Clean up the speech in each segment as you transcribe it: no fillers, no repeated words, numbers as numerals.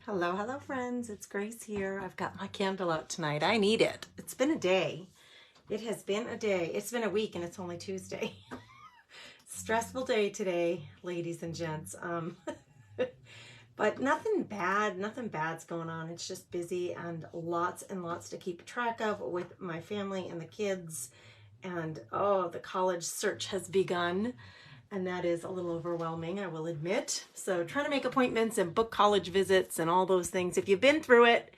Hello, hello friends. It's Grace here. I've got my candle out tonight. I need it. It's been a day. It has been a day. It's been a week and it's only Tuesday. Stressful day today, ladies and gents. But nothing bad's going on. It's just busy and lots to keep track of with my family and the kids. And oh, the college search has begun. And that is a little overwhelming, I will admit. So trying to make appointments and book college visits and all those things. If you've been through it,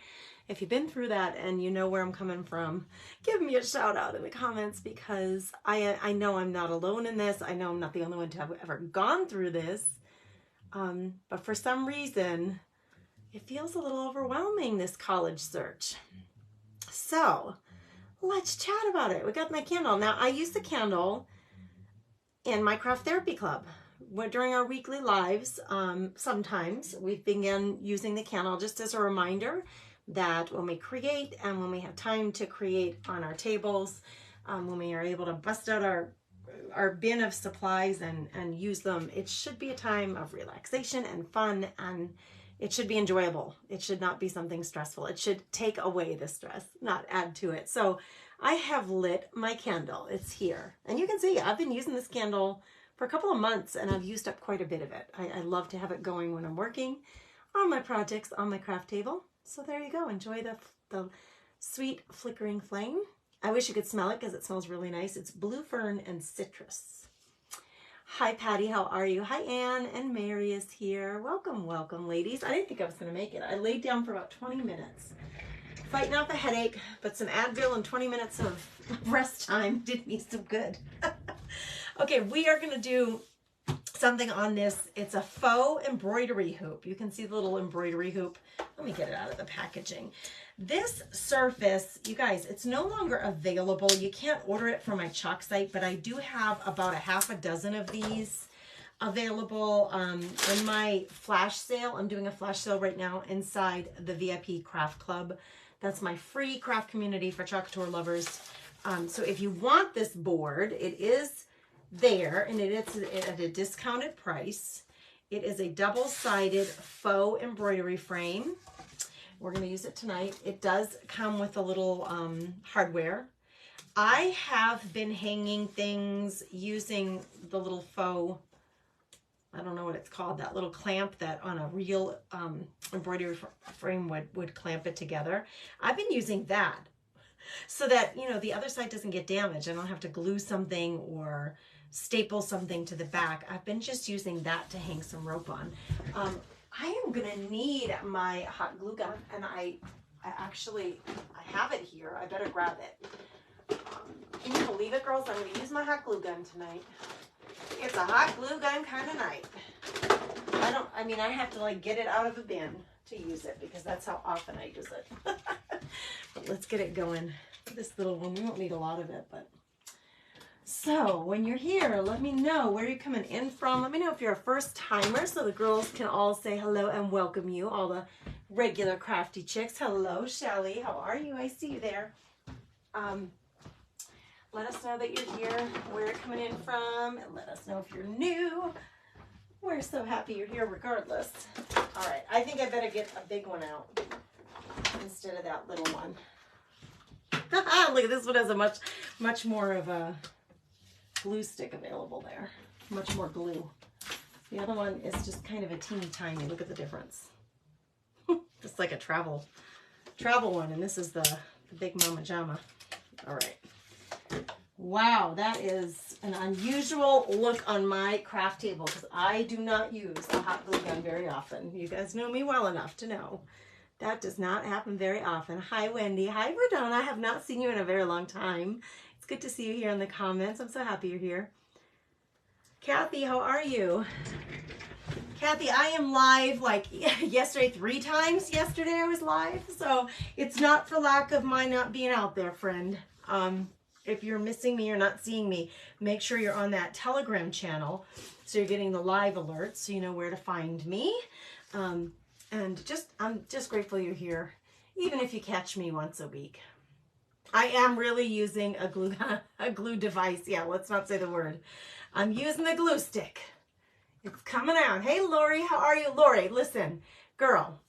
if you've been through that and you know where I'm coming from, give me a shout out in the comments, because I know I'm not alone in this. I know I'm not the only one to have ever gone through this. But for some reason, it feels a little overwhelming, this college search. So let's chat about it. We got my candle. Now, I use the candle in my craft therapy club. During our weekly lives, sometimes we've begun using the candle just as a reminder that when we create and when we have time to create on our tables, when we are able to bust out our bin of supplies and use them, it should be a time of relaxation and fun, and it should be enjoyable. It should not be something stressful. It should take away the stress, not add to it. So I have lit my candle. It's here. And you can see I've been using this candle for a couple of months and I've used up quite a bit of it. I love to have it going when I'm working on my projects on my craft table. So there you go. Enjoy the sweet flickering flame. I wish you could smell it because it smells really nice. It's blue fern and citrus. Hi, Patty. How are you? Hi, Anne. And Mary is here. Welcome, welcome, ladies. I didn't think I was going to make it. I laid down for about 20 minutes. Fighting off a headache, but some Advil and 20 minutes of rest time did me some good. Okay, we are going to do something on this. It's a faux embroidery hoop. You can see the little embroidery hoop. Let me get it out of the packaging. This surface, you guys, it's no longer available. You can't order it from my chalk site, but I do have about a half a dozen of these available in my flash sale. I'm doing a flash sale right now inside the VIP Craft Club. That's my free craft community for Club Couture lovers. So if you want this board, it is there, and it's at a discounted price. It is a double-sided faux embroidery frame. We're going to use it tonight. It does come with a little hardware. I have been hanging things using the little faux, I don't know what it's called, that little clamp that on a real embroidery frame would clamp it together. I've been using that so that, you know, the other side doesn't get damaged. I don't have to glue something or staple something to the back. I've been just using that to hang some rope on. I am going to need my hot glue gun, and I have it here. I better grab it. Can you believe it, girls? I'm going to use my hot glue gun tonight. It's a hot glue gun kind of night. I have to like get it out of a bin to use it because that's how often I use it. But let's get it going. This little one, we won't need a lot of it, but. So when you're here, let me know where you're coming in from. Let me know if you're a first timer so the girls can all say hello and welcome you. All the regular crafty chicks. Hello, Shelly. How are you? I see you there. Let us know that you're here, where you're coming in from, and let us know if you're new. We're so happy you're here regardless. All right, I think I better get a big one out instead of that little one. Look at this one, has a much more of a glue stick available there. Much more glue. The other one is just kind of a teeny tiny. Look at the difference. Just like a travel one, and this is the big mama jama. All right. Wow, that is an unusual look on my craft table because I do not use a hot glue gun very often. You guys know me well enough to know that does not happen very often. Hi, Wendy. Hi, Verdona. I have not seen you in a very long time. It's good to see you here in the comments. I'm so happy you're here. Kathy, how are you? Kathy, I am live like yesterday, 3 times yesterday I was live. So it's not for lack of my not being out there, friend. If you're missing me or not seeing me, make sure you're on that Telegram channel so you're getting the live alerts so you know where to find me. And I'm just grateful you're here, even if you catch me once a week. I am really using a glue device. Yeah, let's not say the word. I'm using the glue stick. It's coming out. Hey, Lori, how are you? Lori, listen, girl,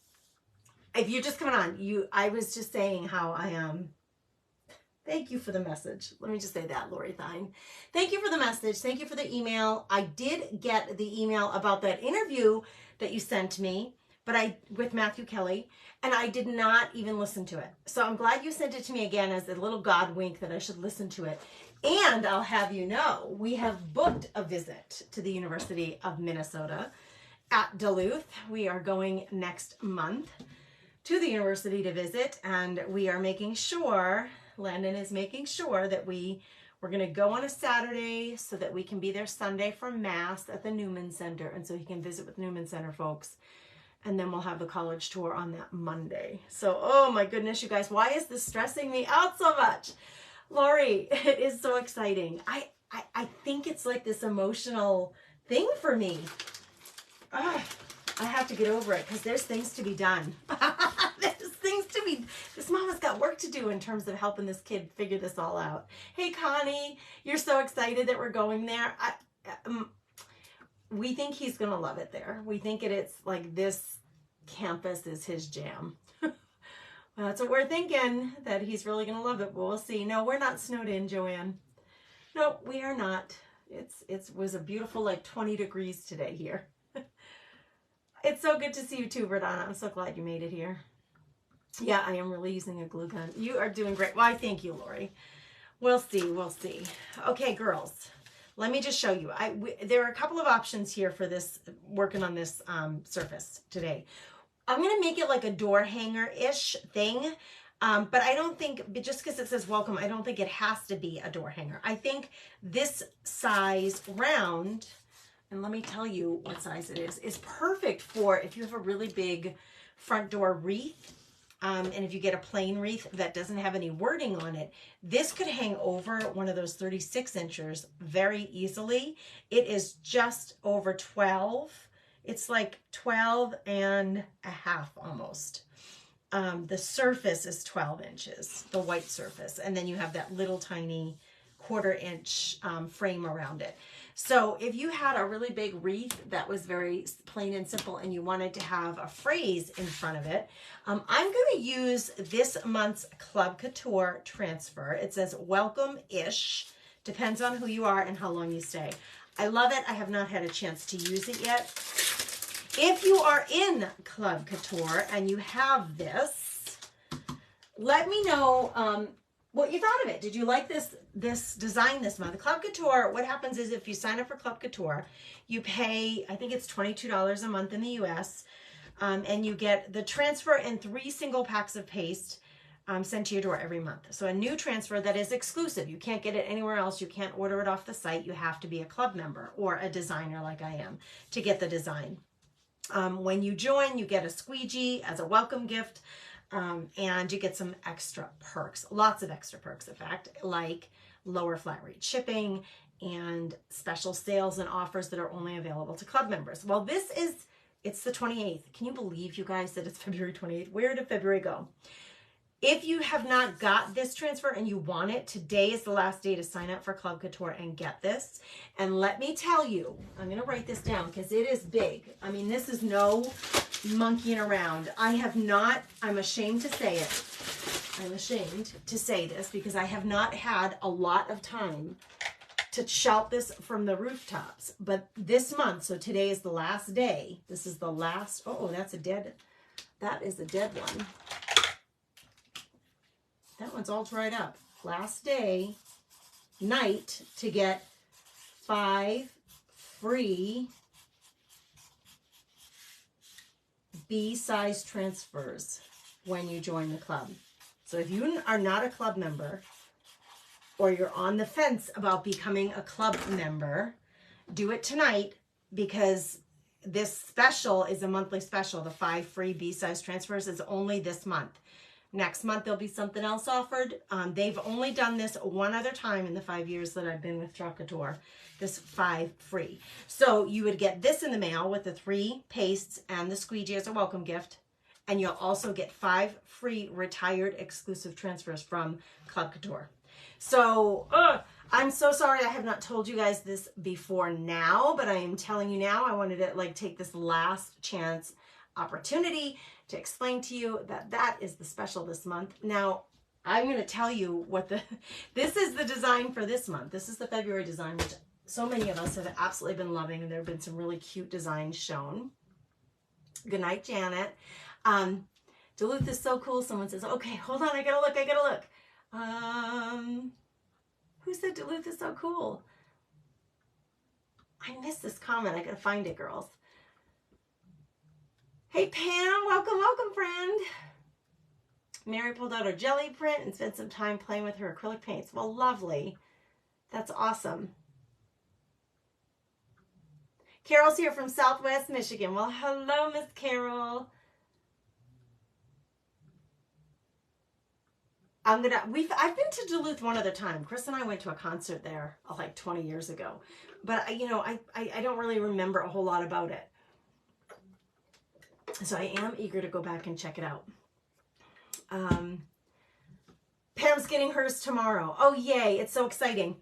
if you're just coming on, I was just saying how I am. Thank you for the message. Let me just say that, Lori Thine. Thank you for the message. Thank you for the email. I did get the email about that interview that you sent me, with Matthew Kelly, and I did not even listen to it. So I'm glad you sent it to me again as a little God wink that I should listen to it. And I'll have you know, we have booked a visit to the University of Minnesota at Duluth. We are going next month to the university to visit, and we are making sure, Landon is making sure that we're going to go on a Saturday so that we can be there Sunday for Mass at the Newman Center, and so he can visit with Newman Center folks. And then we'll have the college tour on that Monday. So, oh my goodness, you guys, why is this stressing me out so much? Lori, it is so exciting. I think it's like this emotional thing for me. I have to get over it because there's things to be done. There's things to be, this mama's got work to do in terms of helping this kid figure this all out. Hey, Connie, you're so excited that we're going there. We think he's going to love it there. We think it's like this campus is his jam. Well, that's what we're thinking, that he's really going to love it, but we'll see. No, we're not snowed in, Joanne. No, we are not. It was a beautiful, like 20 degrees today here. It's so good to see you too, Verdana. I'm so glad you made it here. Yeah, I am really using a glue gun. You are doing great. Why, thank you, Lori. We'll see. We'll see. Okay, girls. Let me just show you. There are a couple of options here for this, working on this surface today. I'm going to make it like a door hanger-ish thing, but I don't think, just because it says welcome, I don't think it has to be a door hanger. I think this size round, and let me tell you what size it is perfect for if you have a really big front door wreath. And if you get a plain wreath that doesn't have any wording on it, this could hang over one of those 36 inchers very easily. It is just over 12. It's like 12 and a half almost. The surface is 12 inches, the white surface. And then you have that little tiny 1/4 inch frame around it. So if you had a really big wreath that was very plain and simple and you wanted to have a phrase in front of it, I'm going to use this month's Club Couture transfer. It says welcome-ish, depends on who you are and how long you stay. I love it. I have not had a chance to use it yet. If you are in Club Couture and you have this, let me know what you thought of it. Did you like this design this month? Club Couture, what happens is if you sign up for Club Couture, you pay, I think it's $22 a month in the US, and you get the transfer and 3 single packs of paste sent to your door every month. So a new transfer that is exclusive. You can't get it anywhere else. You can't order it off the site. You have to be a club member or a designer like I am to get the design. When you join, you get a squeegee as a welcome gift. And you get some extra perks, lots of extra perks, in fact, like lower flat rate shipping and special sales and offers that are only available to club members. Well, it's the 28th. Can you believe, you guys, that it's February 28th? Where did February go? If you have not got this transfer and you want it, today is the last day to sign up for Club Couture and get this. And let me tell you, I'm going to write this down because it is big. I mean, this is no monkeying around. I'm ashamed to say it. I'm ashamed to say this because I have not had a lot of time to shout this from the rooftops. But this month, so today is the last day. This is the last, that is a dead one. That one's all dried up. Last day, night, to get 5 free B-size transfers when you join the club. So if you are not a club member or you're on the fence about becoming a club member, do it tonight because this special is a monthly special. The 5 free B-size transfers is only this month. Next month, there'll be something else offered. They've only done this one other time in the 5 years that I've been with Club Couture, this 5 free. So you would get this in the mail with the 3 pastes and the squeegee as a welcome gift. And you'll also get 5 free retired exclusive transfers from Club Couture. So I'm so sorry I have not told you guys this before now, but I am telling you now. I wanted to take this last chance opportunity to explain to you that that is the special this month. Now, I'm going to tell you what this is the design for this month. This is the February design, which so many of us have absolutely been loving, and there have been some really cute designs shown. Good night, Janet. Duluth is so cool. Someone says, okay, hold on, I gotta look. Who said Duluth is so cool? I missed this comment. I gotta find it, girls. Hey, Pam, welcome, friend. Mary pulled out her jelly print and spent some time playing with her acrylic paints. Well, lovely. That's awesome. Carol's here from Southwest Michigan. Well, hello, Miss Carol. I've been to Duluth one other time. Chris and I went to a concert there like 20 years ago. But, I don't really remember a whole lot about it. So I am eager to go back and check it out. Pam's getting hers tomorrow. Oh, yay. It's so exciting.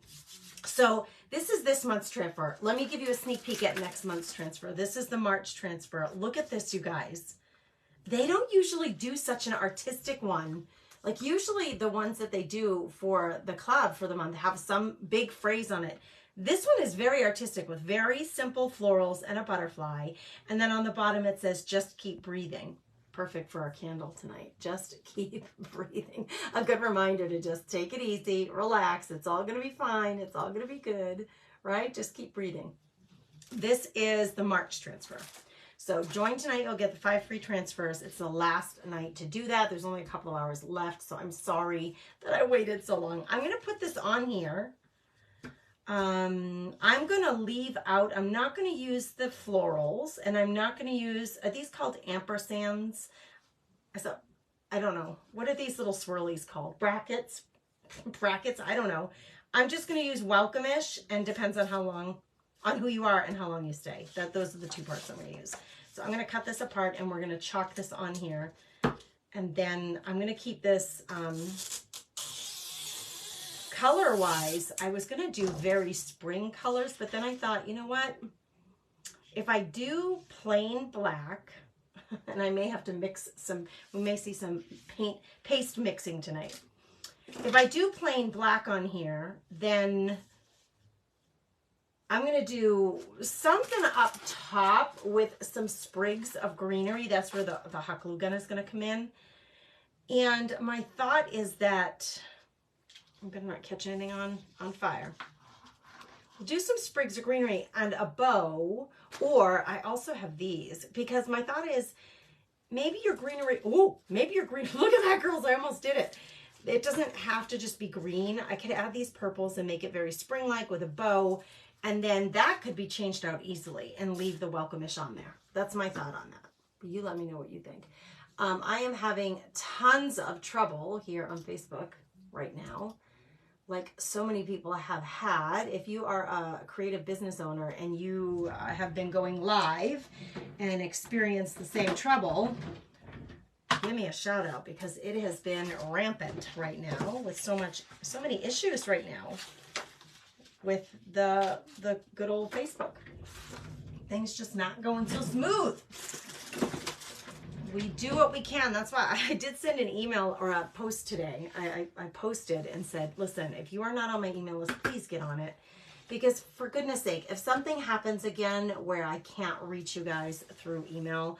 So this is this month's transfer. Let me give you a sneak peek at next month's transfer. This is the March transfer. Look at this, you guys. They don't usually do such an artistic one. Like usually the ones that they do for the club for the month have some big phrase on it. This one is very artistic with very simple florals and a butterfly. And then on the bottom it says, just keep breathing. Perfect for our candle tonight. Just keep breathing. A good reminder to just take it easy, relax. It's all going to be fine. It's all going to be good, right? Just keep breathing. This is the March transfer. So join tonight, you'll get the 5 free transfers. It's the last night to do that. There's only a couple of hours left, so I'm sorry that I waited so long. I'm going to put this on here. I'm going to leave out, I'm not going to use the florals, and I'm not going to use, are these called ampersands? So, I don't know. What are these little swirlies called? Brackets? Brackets? I don't know. I'm just going to use welcome-ish, and depends on how long, on who you are and how long you stay. Those are the 2 parts I'm going to use. So I'm going to cut this apart, and we're going to chalk this on here. And then I'm going to keep this, color-wise, I was going to do very spring colors, but then I thought, you know what? If I do plain black, and I may have to mix some, we may see some paste mixing tonight. If I do plain black on here, then I'm going to do something up top with some sprigs of greenery. That's where the hot glue gun is going to come in. And my thought is that I'm going to not catch anything on fire. Do some sprigs of greenery and a bow, or I also have these, because my thought is maybe your greenery, look at that, girls, I almost did it. It doesn't have to just be green. I could add these purples and make it very spring-like with a bow, and then that could be changed out easily and leave the welcome-ish on there. That's my thought on that. You let me know what you think. I am having tons of trouble here on Facebook right now, like so many people have had. If you are a creative business owner and you have been going live and experienced the same trouble, give me a shout out, because it has been rampant right now with so many issues right now with the good old Facebook. Things just not going so smooth. We do what we can. That's why I did send an email or a post today. I posted and said, listen, if you are not on my email list, please get on it. Because for goodness sake, if something happens again where I can't reach you guys through email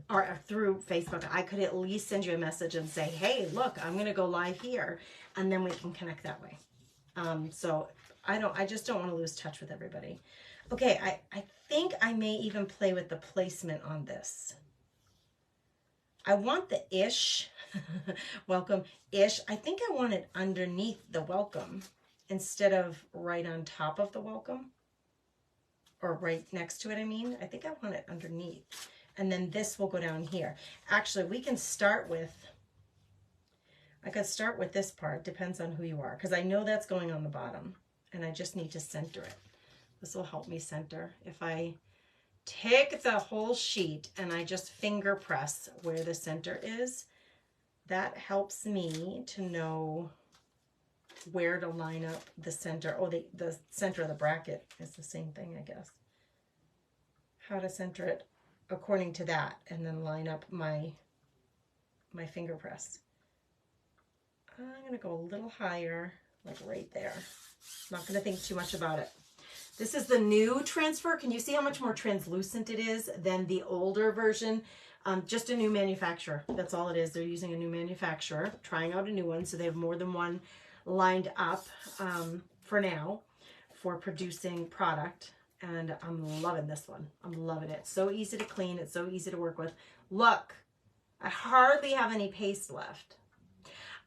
or through Facebook, I could at least send you a message and say, hey, look, I'm going to go live here. And then we can connect that way. So I just don't want to lose touch with everybody. Okay, I think I may even play with the placement on this. I want the ish, welcome-ish. I think I want it underneath the welcome instead of right on top of the welcome, or right next to it, I mean. I think I want it underneath. And then this will go down here. Actually, we can start with, I could start with this part, depends on who you are, because I know that's going on the bottom, and I just need to center it. This will help me center. If I take the whole sheet and I just finger press where the center is, that helps me to know where to line up the center. Oh, the center of the bracket is the same thing, I guess. How to center it. according to that, and then line up my finger press. I'm going to go a little higher, like right there. Not going to think too much about it. This is the new transfer. Can you see how much more translucent it is than the older version? Just a new manufacturer. That's all it is. They're using a new manufacturer, trying out a new one. So they have more than one lined up for now for producing product. And I'm loving this one. I'm loving it. It's so easy to clean. It's so easy to work with. Look, I hardly have any paste left.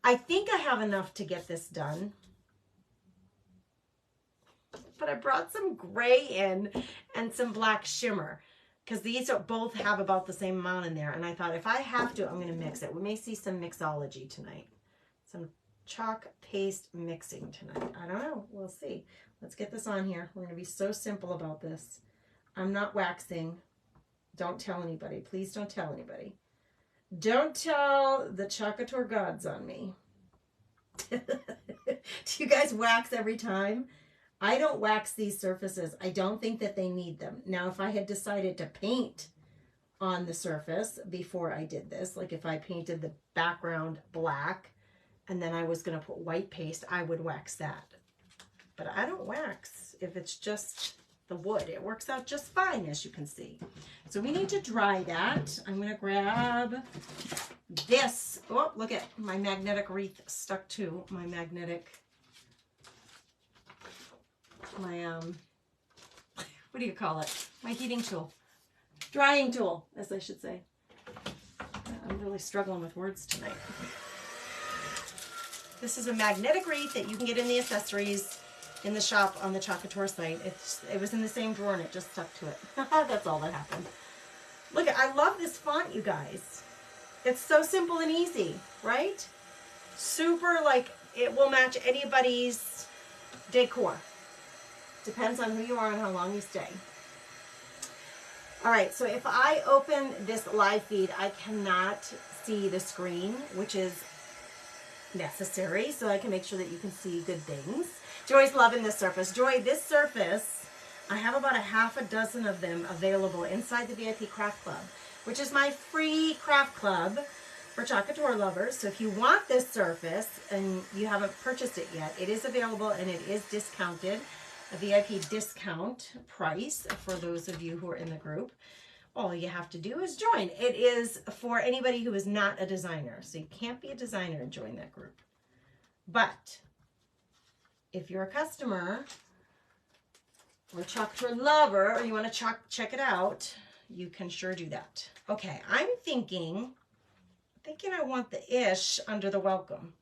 I think I have enough to get this done. But I brought some gray in and some black shimmer because these are both have about the same amount in there. And I thought if I have to, I'm going to mix it. We may see some mixology tonight. Some chalk paste mixing tonight. I don't know. We'll see. Let's get this on here. We're going to be so simple about this. I'm not waxing. Don't tell anybody. Please don't tell anybody. Don't tell the Club Couture gods on me. Do you guys wax every time? I don't wax these surfaces. I don't think that they need them. Now, if I had decided to paint on the surface before I did this, like if I painted the background black and then I was going to put white paste, I would wax that. But I don't wax if it's just the wood. It works out just fine, as you can see. So we need to dry that. I'm going to grab this. Oh, look at my magnetic wreath stuck to my magnetic, what do you call it? My heating tool. Drying tool, as I should say. I'm really struggling with words tonight. This is a magnetic wreath that you can get in the accessories in the shop on the Club Couture site. It was in the same drawer and it just stuck to it. That's all that happened. Look, I love this font, you guys. It's so simple and easy, right? Super, like, it will match anybody's decor. Depends on who you are and how long you stay. All right, so if I open this live feed, I cannot see the screen, which is necessary, so I can make sure that you can see good things. Joy's loving this surface. Joy, this surface, I have about a half a dozen of them available inside the VIP Craft Club, which is my free craft club for Club Couture lovers. So if you want this surface and you haven't purchased it yet, it is available and it is discounted, a VIP discount price for those of you who are in the group. All you have to do is join. It is for anybody who is not a designer. So you can't be a designer and join that group. But if you're a customer or a Club Couture lover, or you want to check it out, you can sure do that. Okay, I'm thinking I want the ish under the welcome.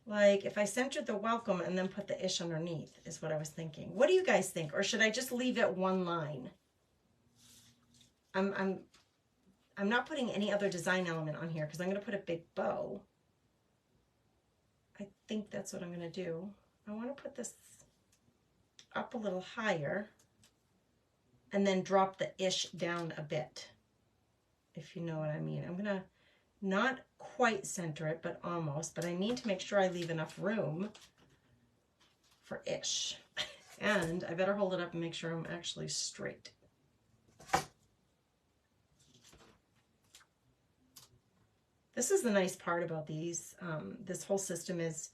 Like if I centered the welcome and then put the ish underneath is what I was thinking. What do you guys think? Or should I just leave it one line? I'm not putting any other design element on here because I'm going to put a big bow. I think that's what I'm going to do. I want to put this up a little higher and then drop the ish down a bit, if you know what I mean. I'm going to not quite center it, but almost, but I need to make sure I leave enough room for ish. And I better hold it up and make sure I'm actually straight. This is the nice part about these, this whole system is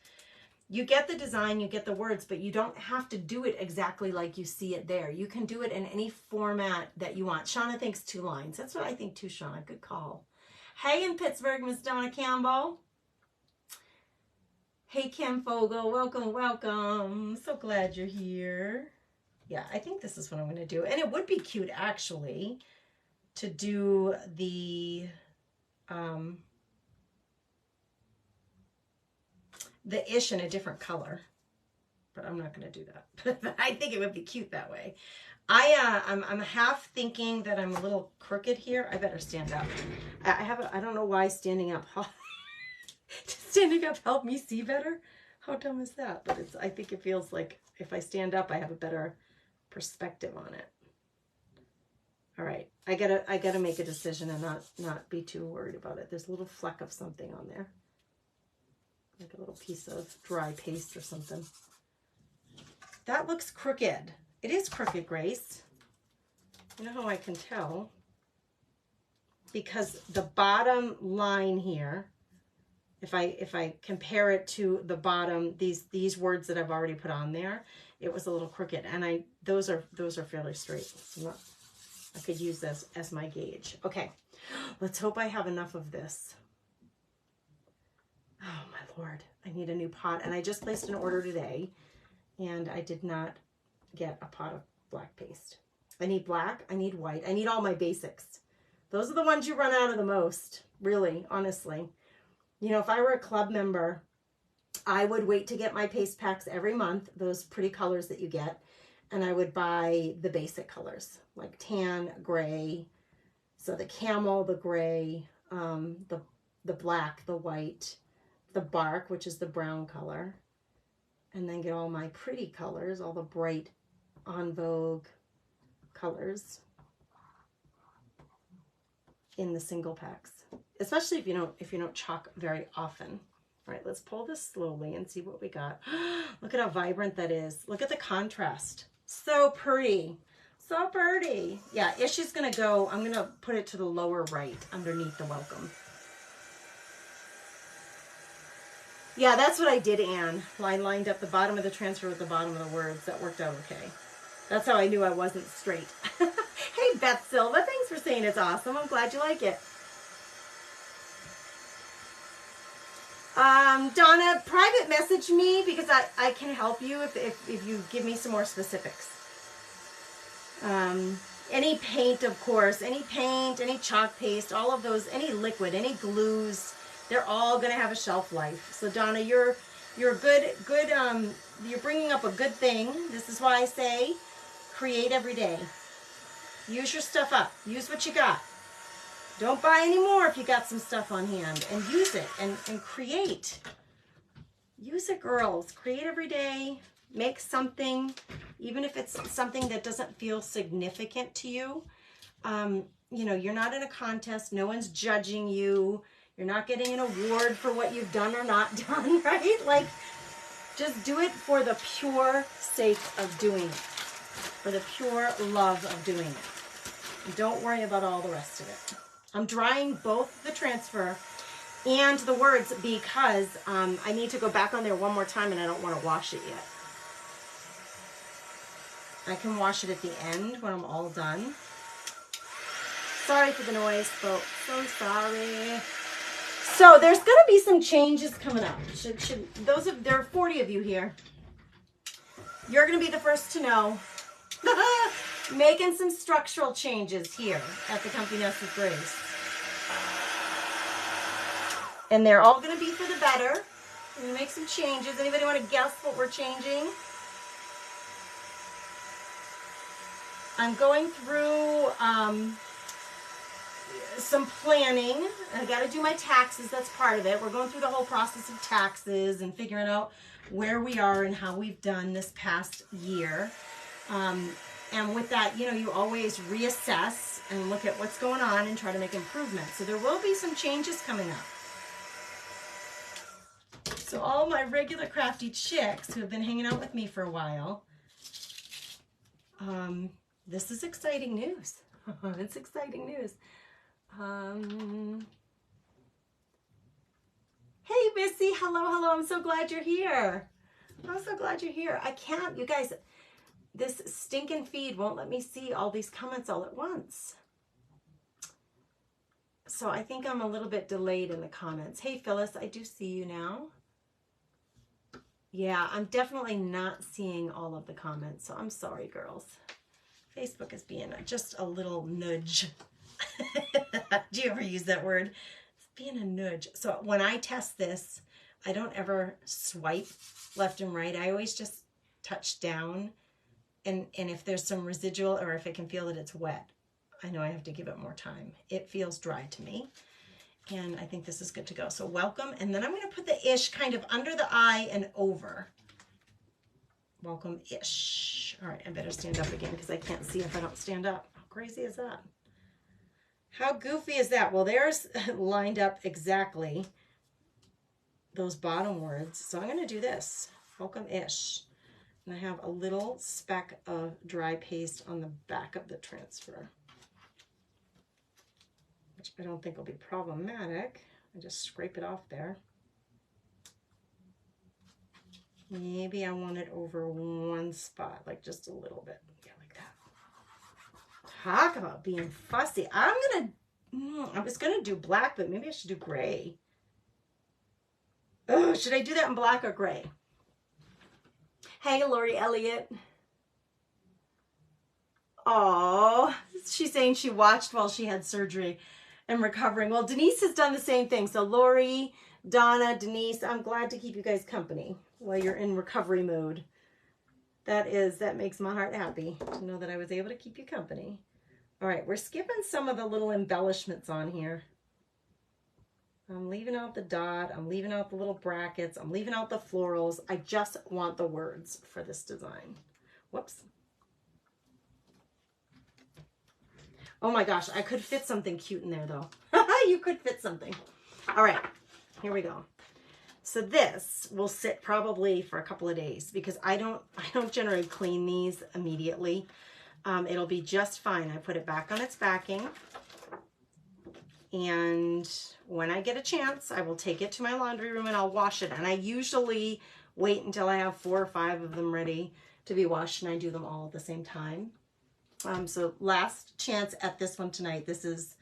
you get the design, you get the words, but you don't have to do it exactly like you see it there. You can do it in any format that you want. Shauna thinks 2 lines. That's what I think too, Shauna. Good call. Hey in Pittsburgh, Miss Donna Campbell. Hey Kim Fogel, welcome, welcome. So glad you're here. Yeah, I think this is what I'm going to do. And it would be cute actually to do the ish in a different color, but I'm not going to do that. But I think it would be cute that way. I'm half thinking that I'm a little crooked here. I better stand up. I don't know why standing up. Standing up helped me see better. How dumb is that? But I think it feels like if I stand up, I have a better perspective on it. All right, I gotta make a decision and not be too worried about it. There's a little fleck of something on there, like a little piece of dry paste or something. That looks crooked. It is crooked, Grace. You know how I can tell? Because the bottom line here, if I compare it to the bottom, these words that I've already put on there, it was a little crooked, and those are fairly straight. So I could use this as my gauge. Okay, let's hope I have enough of this. Oh my Lord, I need a new pot, and I just placed an order today, and I did not get a pot of black paste. I need black, I need white, I need all my basics. Those are the ones you run out of the most, really, honestly. You know, if I were a club member, I would wait to get my paste packs every month, those pretty colors that you get, and I would buy the basic colors, like tan, gray, so the camel, the gray, the black, the white, the bark, which is the brown color, and then get all my pretty colors, all the bright en vogue colors in the single packs, especially if you don't chalk very often. All right, let's pull this slowly and see what we got. Look at how vibrant that is. Look at the contrast. So pretty. So pretty. Yeah, Ish is going to go, I'm going to put it to the lower right underneath the welcome. Yeah, that's what I did, Anne. I lined up the bottom of the transfer with the bottom of the words. That worked out okay. That's how I knew I wasn't straight. Hey, Beth Silva, thanks for saying it's awesome. I'm glad you like it. Donna, private message me because I can help you if you give me some more specifics. Any paint, of course, any paint, any chalk paste, all of those, any liquid, any glues, they're all going to have a shelf life. So Donna, you're good, you're bringing up a good thing. This is why I say create every day. Use your stuff up. Use what you got. Don't buy any more if you got some stuff on hand, and use it and create. Use it, girls. Create every day. Make something, even if it's something that doesn't feel significant to you. You know, you're not in a contest. No one's judging you. You're not getting an award for what you've done or not done, right? Like, just do it for the pure sake of doing it, for the pure love of doing it. And don't worry about all the rest of it. I'm drying both the transfer and the words because I need to go back on there one more time and I don't want to wash it yet. I can wash it at the end when I'm all done. Sorry for the noise, folks. So sorry. So there's going to be some changes coming up. There are 40 of you here. You're going to be the first to know. Making some structural changes here at the Comfy Nest with Grace. And they're all going to be for the better. We're going to make some changes. Anybody want to guess what we're changing? I'm going through some planning. I got to do my taxes. That's part of it. We're going through the whole process of taxes and figuring out where we are and how we've done this past year. And with that, you know, you always reassess and look at what's going on and try to make improvements. So there will be some changes coming up. So all my regular crafty chicks who have been hanging out with me for a while, this is exciting news. It's exciting news. Hey, Missy. Hello. I'm so glad you're here. I'm so glad you're here. I can't, you guys, this stinking feed won't let me see all these comments all at once. So I think I'm a little bit delayed in the comments. Hey, Phyllis, I do see you now. Yeah, I'm definitely not seeing all of the comments, so I'm sorry, girls. Facebook is being just a little nudge. Do you ever use that word? It's being a nudge. So when I test this, I don't ever swipe left and right. I always just touch down. And if there's some residual or if I can feel that it's wet, I know I have to give it more time. It feels dry to me. And I think this is good to go. So welcome. And then I'm going to put the ish kind of under the eye and over. Welcome-ish. All right, I better stand up again because I can't see if I don't stand up. How crazy is that? How goofy is that? Well, there's lined up exactly those bottom words. So I'm going to do this. Welcome-ish. And I have a little speck of dry paste on the back of the transfer, which I don't think will be problematic. I just scrape it off there. Maybe I want it over one spot, like just a little bit. Yeah, like that. Talk about being fussy. I was gonna do black, but maybe I should do gray. Oh, should I do that in black or gray? Hey, Lori Elliott. Oh, she's saying she watched while she had surgery and recovering. Well, Denise has done the same thing. So Lori, Donna, Denise, I'm glad to keep you guys company while you're in recovery mode. That makes my heart happy to know that I was able to keep you company. All right, we're skipping some of the little embellishments on here. I'm leaving out the dot. I'm leaving out the little brackets. I'm leaving out the florals. I just want the words for this design. Whoops. Oh my gosh, I could fit something cute in there though. You could fit something. All right, here we go. So this will sit probably for a couple of days because I don't generally clean these immediately. It'll be just fine. I put it back on its backing. And when I get a chance, I will take it to my laundry room and I'll wash it. And I usually wait until I have 4 or 5 of them ready to be washed, and I do them all at the same time. So last chance at this one tonight. This is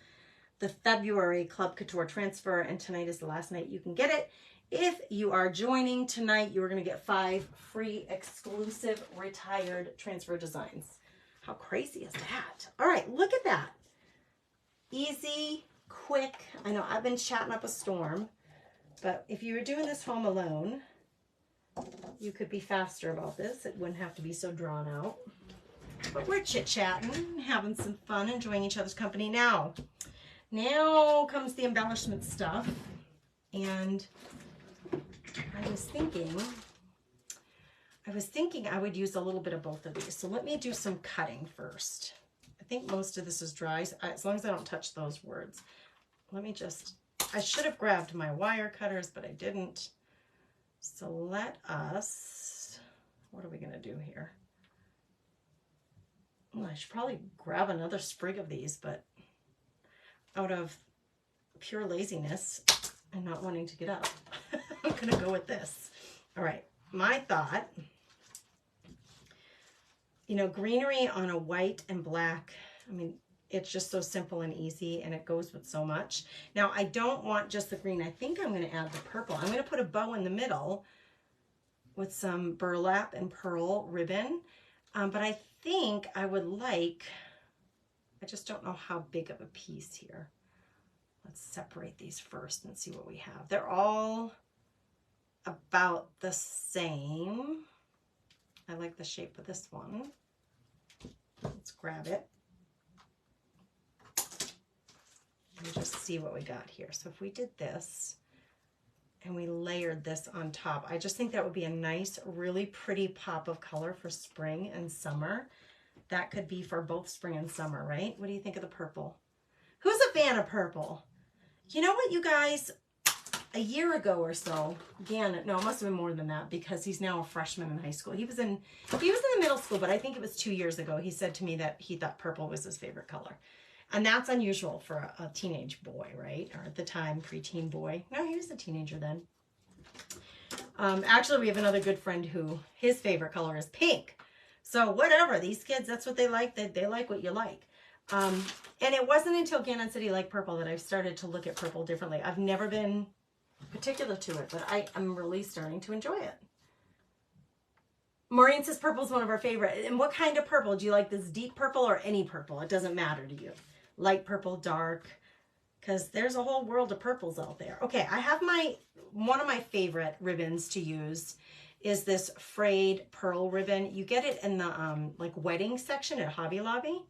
the February Club Couture transfer, and tonight is the last night you can get it. If you are joining tonight, you are going to get 5 free exclusive retired transfer designs. How crazy is that? All right, look at that. Easy, quick. I know I've been chatting up a storm, but if you were doing this home alone, you could be faster about this. It wouldn't have to be so drawn out. But we're chit-chatting, having some fun, enjoying each other's company. Now comes the embellishment stuff. And I was thinking I would use a little bit of both of these. So let me do some cutting first. I think most of this is dry, as long as I don't touch those words. I should have grabbed my wire cutters, but I didn't. So what are we gonna do here? Well, I should probably grab another sprig of these, but out of pure laziness and not wanting to get up, I'm gonna go with this. All right, my thought, greenery on a white and black, I mean, it's just so simple and easy, and it goes with so much. Now, I don't want just the green. I think I'm going to add the purple. I'm going to put a bow in the middle with some burlap and pearl ribbon. But I think I would like, I just don't know how big of a piece here. Let's separate these first and see what we have. They're all about the same. I like the shape of this one. Let's grab it. And just see what we got here. So if we did this and we layered this on top, I just think that would be a nice, really pretty pop of color for spring and summer. That could be for both spring and summer, right? What do you think of the purple? Who's a fan of purple? You know what, you guys? A year ago or so, again, no, it must have been more than that because he's now a freshman in high school. He was in the middle school, but I think it was 2 years ago. He said to me that he thought purple was his favorite color. And that's unusual for a teenage boy, right? Or at the time, preteen boy. No, he was a teenager then. Actually, we have another good friend who his favorite color is pink. So whatever, these kids, that's what they like. They like what you like. And it wasn't until Gannon said he liked purple that I've started to look at purple differently. I've never been particular to it, but I am really starting to enjoy it. Maureen says purple is one of her favorite. And what kind of purple? Do you like this deep purple or any purple? It doesn't matter to you. Light purple, dark, because there's a whole world of purples out there. Okay, I have one of my favorite ribbons to use is this frayed pearl ribbon. You get it in the like wedding section at Hobby Lobby.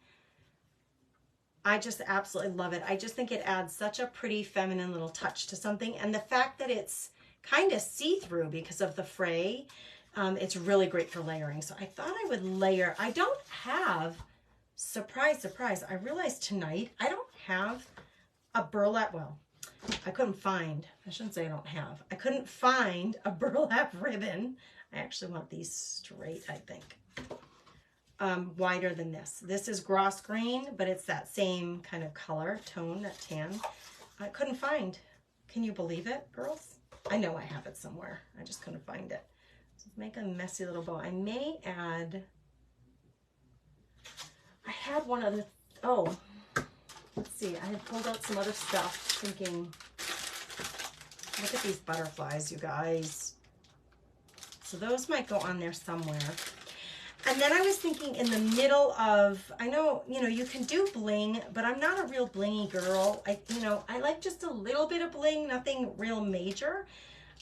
I just absolutely love it. I just think it adds such a pretty feminine little touch to something. And the fact that it's kind of see-through because of the fray, it's really great for layering. So I thought I would layer. I don't have, surprise, surprise, I realized tonight I don't have a burlap, well, I couldn't find, I shouldn't say I don't have, I couldn't find a burlap ribbon. I actually want these straight, I think. Wider than this. This is gross green, but it's that same kind of color tone, that tan. I couldn't find. Can you believe it, girls? I know I have it somewhere. I just couldn't find it. So make a messy little bow. I may add, I had one other, oh, let's see. I had pulled out some other stuff thinking, look at these butterflies, you guys. So those might go on there somewhere. And then I was thinking in the middle of, I know, you know, you can do bling, but I'm not a real blingy girl. I like just a little bit of bling, nothing real major.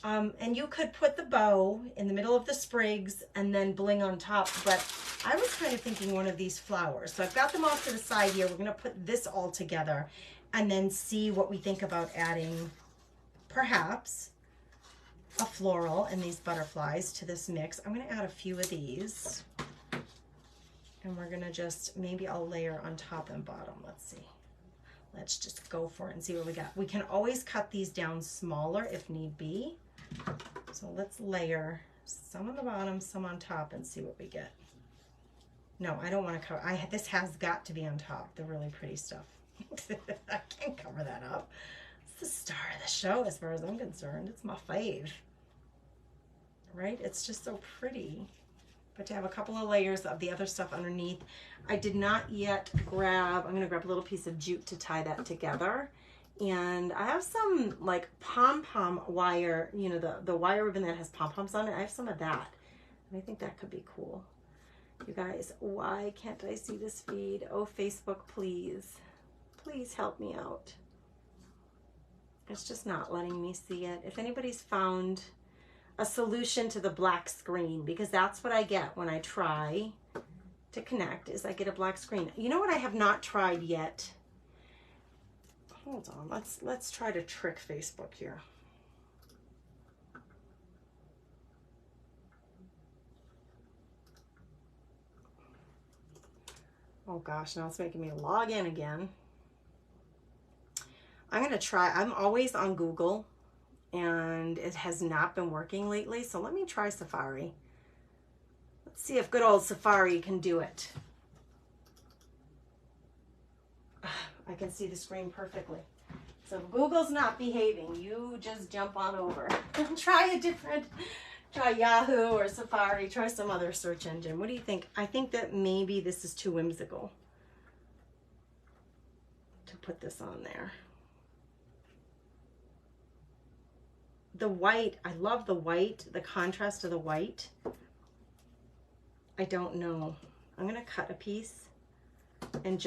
And you could put the bow in the middle of the sprigs and then bling on top. But I was kind of thinking one of these flowers. So I've got them off to the side here. We're going to put this all together and then see what we think about adding perhaps a floral and these butterflies to this mix. I'm going to add a few of these. And we're gonna just, maybe I'll layer on top and bottom. Let's see. Let's just go for it and see what we got. We can always cut these down smaller if need be. So let's layer some on the bottom, some on top, and see what we get. No, I don't want to cover, this has got to be on top, the really pretty stuff. I can't cover that up. It's the star of the show as far as I'm concerned. It's my fave. Right? It's just so pretty. But to have a couple of layers of the other stuff underneath. I did not yet grab, I'm going to grab a little piece of jute to tie that together. And I have some like pom-pom wire, you know, the wire ribbon that has pom-poms on it. I have some of that. And I think that could be cool. You guys, why can't I see this feed? Oh, Facebook, please. Please help me out. It's just not letting me see it. If anybody's found a solution to the black screen, because that's what I get when I try to connect, is I get a black screen. You know what I have not tried yet? Hold on, let's try to trick Facebook here. Oh gosh, now it's making me log in again. I'm gonna try, I'm always on Google and it has not been working lately. So let me try Safari. Let's see if good old Safari can do it. I can see the screen perfectly. So if Google's not behaving, you just jump on over and try Yahoo or Safari, try some other search engine. What do you think? I think that maybe this is too whimsical to put this on there. The white, I love the white, the contrast of the white. I don't know. I'm gonna cut a piece and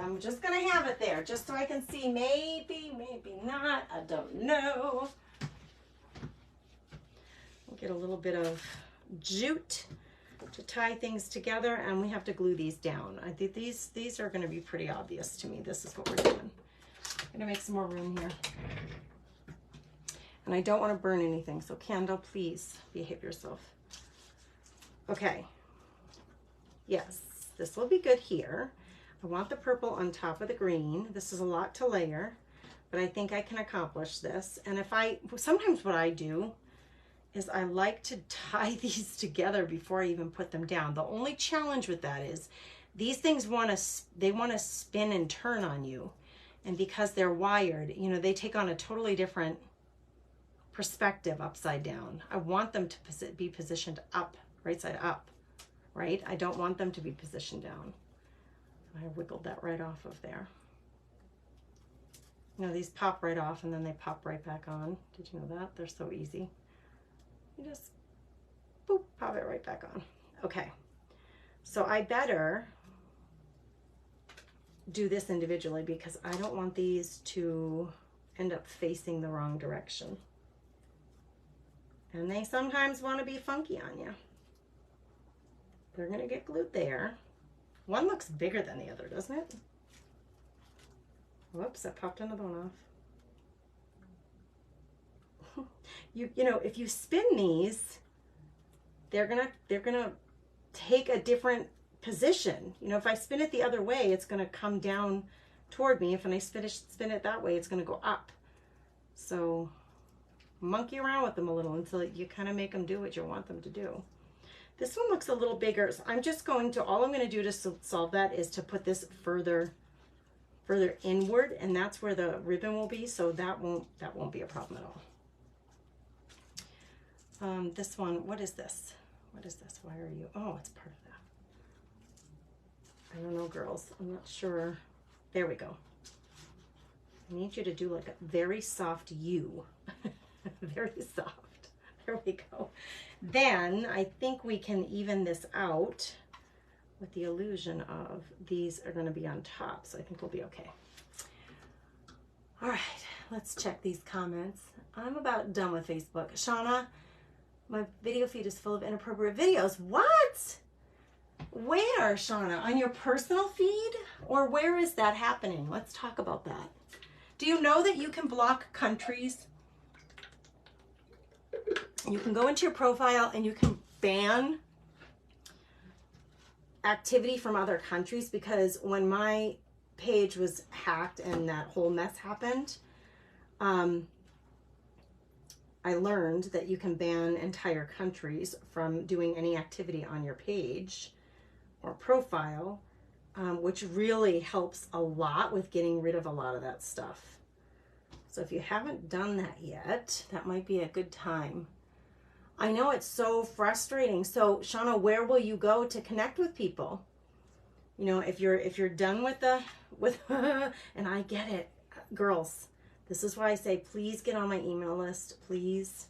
I'm just gonna have it there just so I can see, maybe not, I don't know. We'll get a little bit of jute to tie things together, and we have to glue these down. I think these are gonna be pretty obvious to me. This is what we're doing. I'm gonna make some more room here. And I don't want to burn anything, so candle, please behave yourself. Okay. Yes, this will be good here. I want the purple on top of the green. This is a lot to layer, but I think I can accomplish this. And sometimes what I do is I like to tie these together before I even put them down. The only challenge with that is these things want to spin and turn on you. And because they're wired, you know, they take on a totally different perspective upside down. I want them to be positioned up, right side up, right? I don't want them to be positioned down. I wiggled that right off of there. You know, these pop right off and then they pop right back on. Did you know that? They're so easy. You just, boop, pop it right back on. Okay, so I better do this individually because I don't want these to end up facing the wrong direction. And they sometimes want to be funky on you. They're going to get glued there. One looks bigger than the other, doesn't it? Whoops, I popped another one off. You know, if you spin these, they're gonna take a different position. You know, if I spin it the other way, it's gonna come down toward me. If I spin it that way, it's gonna go up. So monkey around with them a little until you kind of make them do what you want them to do. This one looks a little bigger, so I'm just going to, all I'm going to do to solve that is to put this further inward, and that's where the ribbon will be, so that won't be a problem at all. This one, what is this? What is this? Why are you? Oh, it's part of that. I don't know, girls. I'm not sure. There we go. I need you to do like a very soft U. Very soft. There we go. Then I think we can even this out with the illusion of these are going to be on top. So I think we'll be okay. All right, let's check these comments. I'm about done with Facebook. Shauna, my video feed is full of inappropriate videos. What? Where, Shauna? On your personal feed? Or where is that happening? Let's talk about that. Do you know that you can block countries? You can go into your profile and you can ban activity from other countries, because when my page was hacked and that whole mess happened, I learned that you can ban entire countries from doing any activity on your page or profile, which really helps a lot with getting rid of a lot of that stuff. So if you haven't done that yet, that might be a good time. I know it's so frustrating. So Shauna, where will you go to connect with people? You know, if you're done with and I get it, girls. This is why I say, please get on my email list. Please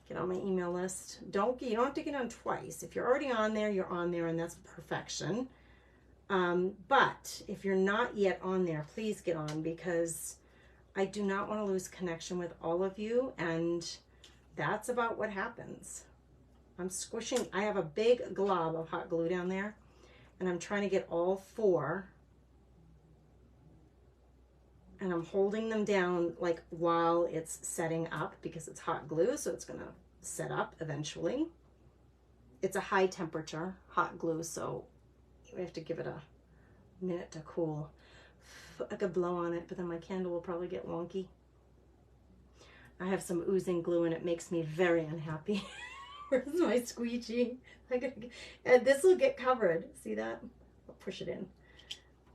get on my email list. You don't have to get on twice. If you're already on there, you're on there, and that's perfection. But if you're not yet on there, please get on, because I do not want to lose connection with all of you, and that's about what happens. I'm squishing, I have a big glob of hot glue down there, and I'm trying to get all 4, and I'm holding them down like while it's setting up, because it's hot glue, so it's gonna set up eventually. It's a high temperature hot glue, so we have to give it a minute to cool. I could blow on it, but then my candle will probably get wonky. I have some oozing glue and it makes me very unhappy. Where's my squeegee? And this will get covered. See that? I'll push it in.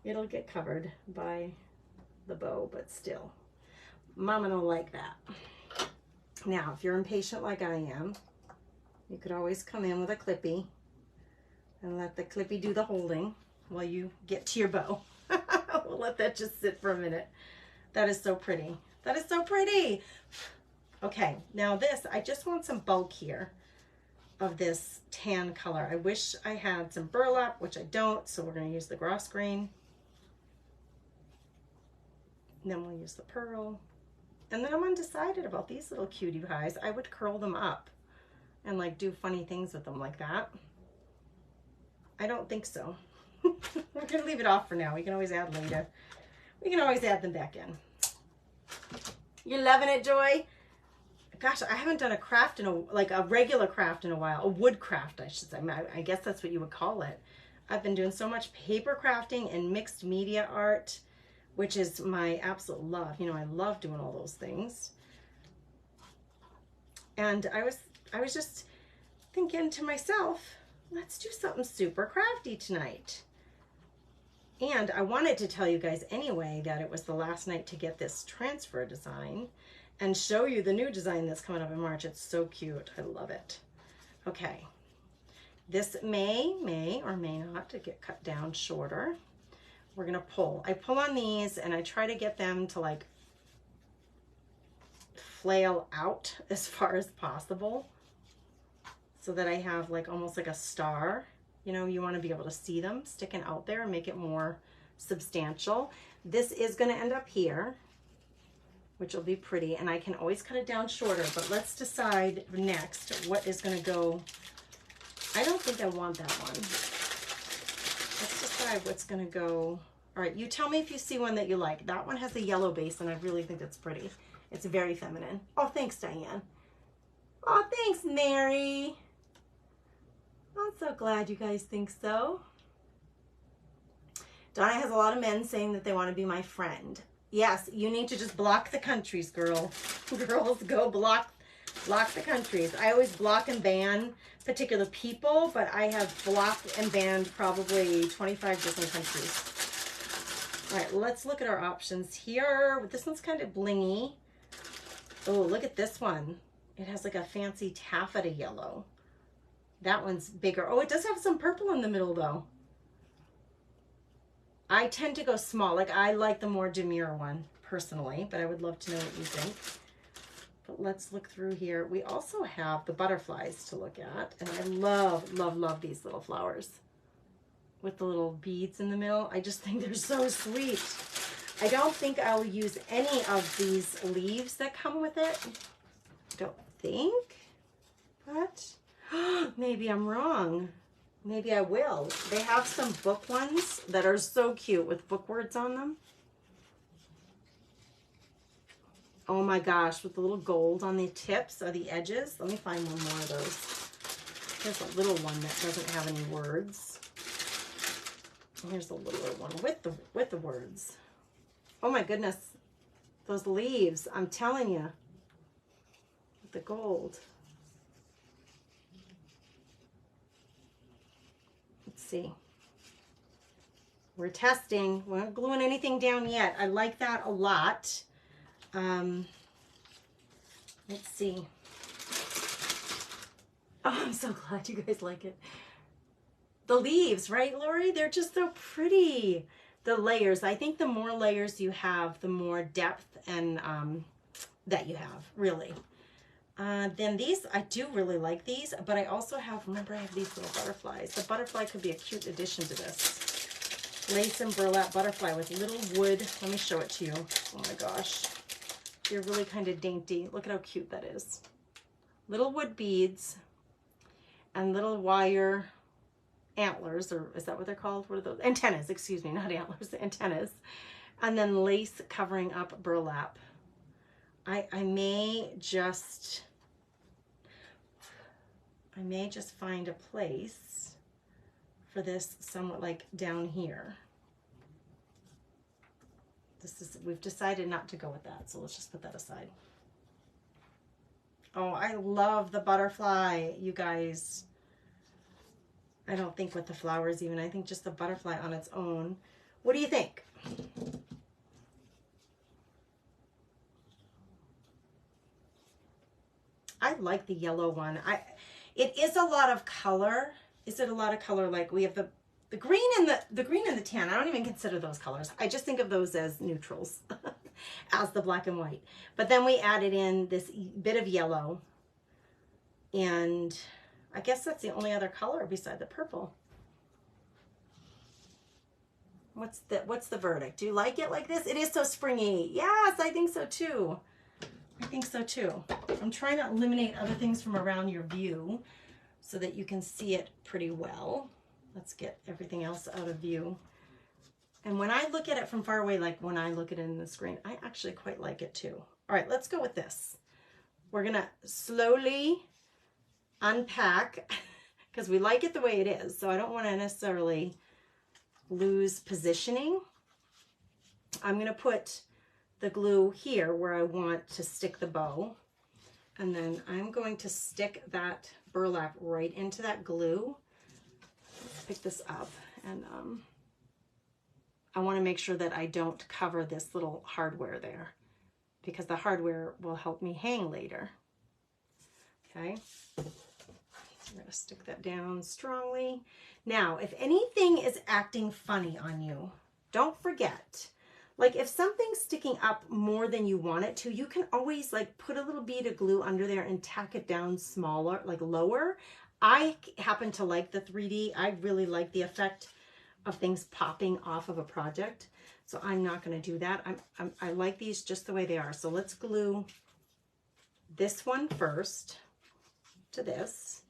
It'll get covered by the bow, but still. Mama don't like that. Now, if you're impatient like I am, you could always come in with a clippy and let the clippy do the holding while you get to your bow. We'll let that just sit for a minute. That is so pretty. That is so pretty. Okay, now this, I just want some bulk here of this tan color. I wish I had some burlap, which I don't, so we're going to use the gross grain. And then we'll use the pearl. And then I'm undecided about these little cutie pies. I would curl them up and like do funny things with them like that. I don't think so. We're going to leave it off for now. We can always add later. We can always add them back in. You're loving it, Joy? Gosh, I haven't done a craft in a regular craft in a while. A wood craft, I should say. I guess that's what you would call it. I've been doing so much paper crafting and mixed media art, which is my absolute love. You know, I love doing all those things. And I was just thinking to myself, let's do something super crafty tonight. And I wanted to tell you guys anyway that it was the last night to get this transfer design and show you the new design that's coming up in March. It's so cute. I love it. Okay. This may or may not to get cut down shorter. We're going to pull. I pull on these and I try to get them to like flail out as far as possible so that I have like almost like a star. You know, you want to be able to see them sticking out there and make it more substantial. This is going to end up here, which will be pretty, and I can always cut it down shorter, but let's decide next what is going to go. I don't think I want that one. Let's decide what's going to go. All right, you tell me if you see one that you like. That one has a yellow base, and I really think it's pretty. It's very feminine. Oh, thanks, Diane. Oh, thanks, Mary. I'm so glad you guys think so. Donna has a lot of men saying that they want to be my friend. Yes, you need to just block the countries, girl. Girls, go block the countries. I always block and ban particular people, but I have blocked and banned probably 25 different countries. All right, let's look at our options here. This one's kind of blingy. Oh, look at this one. It has like a fancy taffeta yellow. That one's bigger. Oh, it does have some purple in the middle though. I tend to go small. Like I like the more demure one personally, but I would love to know what you think. But let's look through here. We also have the butterflies to look at. And I love, love, love these little flowers with the little beads in the middle. I just think they're so sweet. I don't think I'll use any of these leaves that come with it. Don't think, but maybe I'm wrong. Maybe I will. They have some book ones that are so cute with book words on them. Oh my gosh, with the little gold on the tips or the edges. Let me find one more of those. Here's a little one that doesn't have any words. And here's a littler one with the words. Oh my goodness. Those leaves, I'm telling you. With the gold. Let's see. We're testing. We're not gluing anything down yet. I like that a lot. Let's see. Oh, I'm so glad you guys like it. The leaves, right, Lori? They're just so pretty. The layers. I think the more layers you have, the more depth and that you have, really. Then these, I do really like these, but I also have, remember I have these little butterflies. The butterfly could be a cute addition to this. Lace and burlap butterfly with little wood. Let me show it to you. Oh my gosh. They're really kind of dainty. Look at how cute that is. Little wood beads and little wire antlers, or is that what they're called? What are those? Antennas, excuse me, not antlers, antennas. And then lace covering up burlap. I may just find a place for this somewhat like down here. We've decided not to go with that, so let's just put that aside. Oh, I love the butterfly, you guys. I don't think with the flowers even. I think just the butterfly on its own. What do you think? I like the yellow one. It is a lot of color. Is it a lot of color? Like we have the green and the green and the tan. I don't even consider those colors. I just think of those as neutrals, as the black and white. But then we added in this bit of yellow, and I guess that's the only other color beside the purple. What's the verdict? Do you like it like this? It is so springy. Yes, I think so too. I think so too. I'm trying to eliminate other things from around your view so that you can see it pretty well. Let's get everything else out of view. And when I look at it from far away, like when I look at it in the screen, I actually quite like it too. All right, let's go with this. We're gonna slowly unpack because we like it the way it is. So I don't want to necessarily lose positioning. I'm gonna put the glue here where I want to stick the bow. And then I'm going to stick that burlap right into that glue. Let's pick this up. And I want to make sure that I don't cover this little hardware there because the hardware will help me hang later. Okay. I'm going to stick that down strongly. Now, if anything is acting funny on you, don't forget, like if something's sticking up more than you want it to, you can always like put a little bead of glue under there and tack it down smaller, like lower. I happen to like the 3D. I really like the effect of things popping off of a project. So I'm not going to do that. I like these just the way they are. So let's glue this one first to this.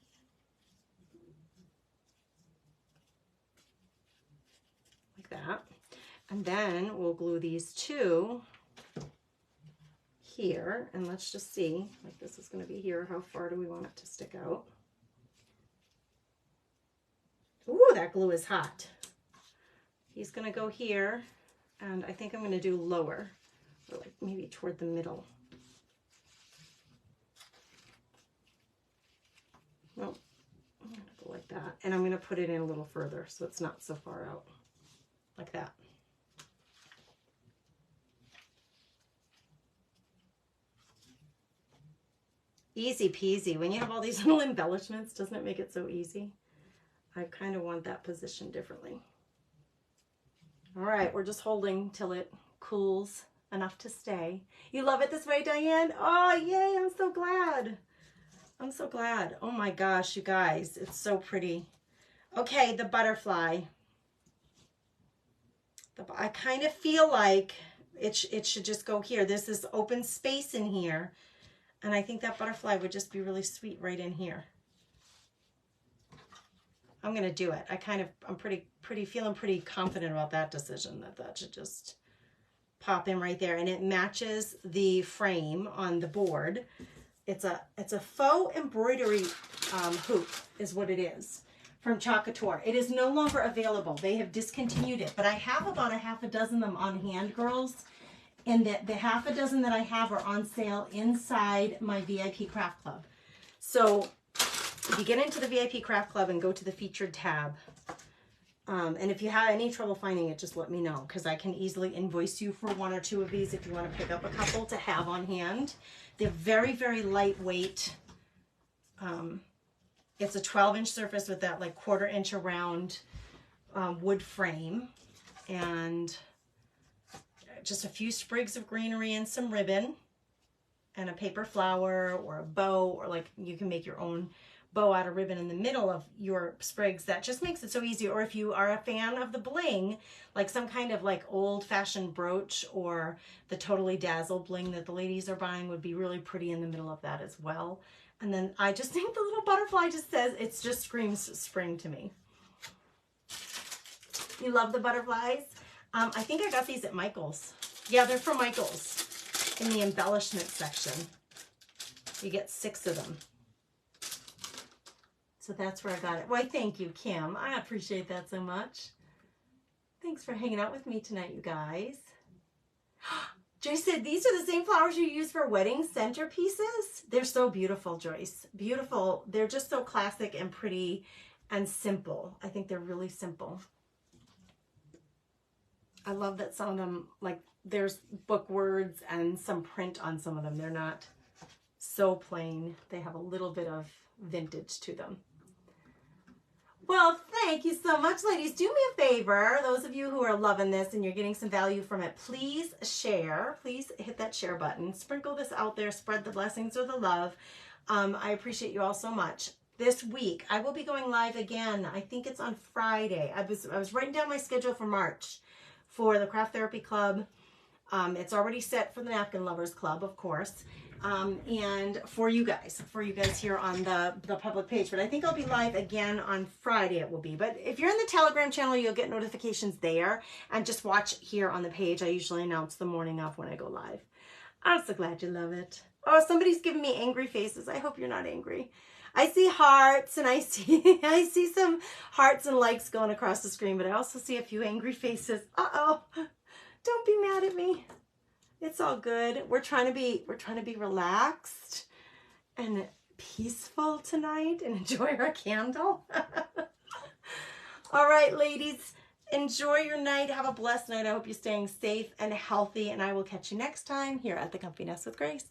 Like that. And then we'll glue these two here, and let's just see, like this is going to be here. How far do we want it to stick out? Ooh, that glue is hot. He's going to go here, and I think I'm going to do lower. or like maybe toward the middle. Nope. I'm going to go like that. And I'm going to put it in a little further so it's not so far out. Like that. Easy peasy. When you have all these little embellishments, doesn't it make it so easy? I kind of want that positioned differently. All right, we're just holding till it cools enough to stay. You love it this way, Diane? Oh, yay, I'm so glad. I'm so glad. Oh my gosh, you guys, it's so pretty. Okay, the butterfly. I kind of feel like it should just go here. There's this open space in here, and I think that butterfly would just be really sweet right in here. I'm gonna do it. I'm feeling pretty confident about that decision, that should just pop in right there, and it matches the frame on the board. It's a faux embroidery hoop is what it is from Club Couture. It is no longer available. They have discontinued it, but I have about a half a dozen of them on hand, girls, and the half a dozen that I have are on sale inside my VIP Craft Club. So if you get into the VIP Craft Club and go to the featured tab, and if you have any trouble finding it, just let me know, because I can easily invoice you for 1 or 2 of these if you want to pick up a couple to have on hand. They're very, very lightweight. It's a 12-inch surface with that like 1/4 inch around wood frame, and just a few sprigs of greenery and some ribbon and a paper flower or a bow, or like you can make your own bow out of ribbon in the middle of your sprigs. That just makes it so easy. Or if you are a fan of the bling, like some kind of like old-fashioned brooch or the Totally Dazzle bling that the ladies are buying would be really pretty in the middle of that as well. And then I just think the little butterfly just says, it just screams spring to me. You love the butterflies? I think I got these at Michael's. Yeah, they're from Michael's in the embellishment section. You get 6 of them. So that's where I got it. Why, thank you, Kim. I appreciate that so much. Thanks for hanging out with me tonight, you guys. Joyce said, these are the same flowers you use for wedding centerpieces? They're so beautiful, Joyce. Beautiful. They're just so classic and pretty and simple. I think they're really simple. I love that some of them, like, there's book words and some print on some of them. They're not so plain. They have a little bit of vintage to them. Well, thank you so much, ladies. Do me a favor, those of you who are loving this and you're getting some value from it, please share. Please hit that share button. Sprinkle this out there. Spread the blessings or the love. I appreciate you all so much. This week, I will be going live again. I think it's on Friday. I was writing down my schedule for March for the Craft Therapy Club. It's already set for the Napkin Lovers Club, of course. And for you guys here on the public page. But I think I'll be live again on Friday, it will be. But if you're in the Telegram channel, you'll get notifications there. And just watch here on the page. I usually announce the morning of when I go live. I'm so glad you love it. Oh, somebody's giving me angry faces. I hope you're not angry. I see hearts, and I see some hearts and likes going across the screen, but I also see a few angry faces. Uh-oh. Don't be mad at me. It's all good. We're trying to be relaxed and peaceful tonight and enjoy our candle. All right, ladies, enjoy your night. Have a blessed night. I hope you're staying safe and healthy, and I will catch you next time here at the Comfy Nest with Grace.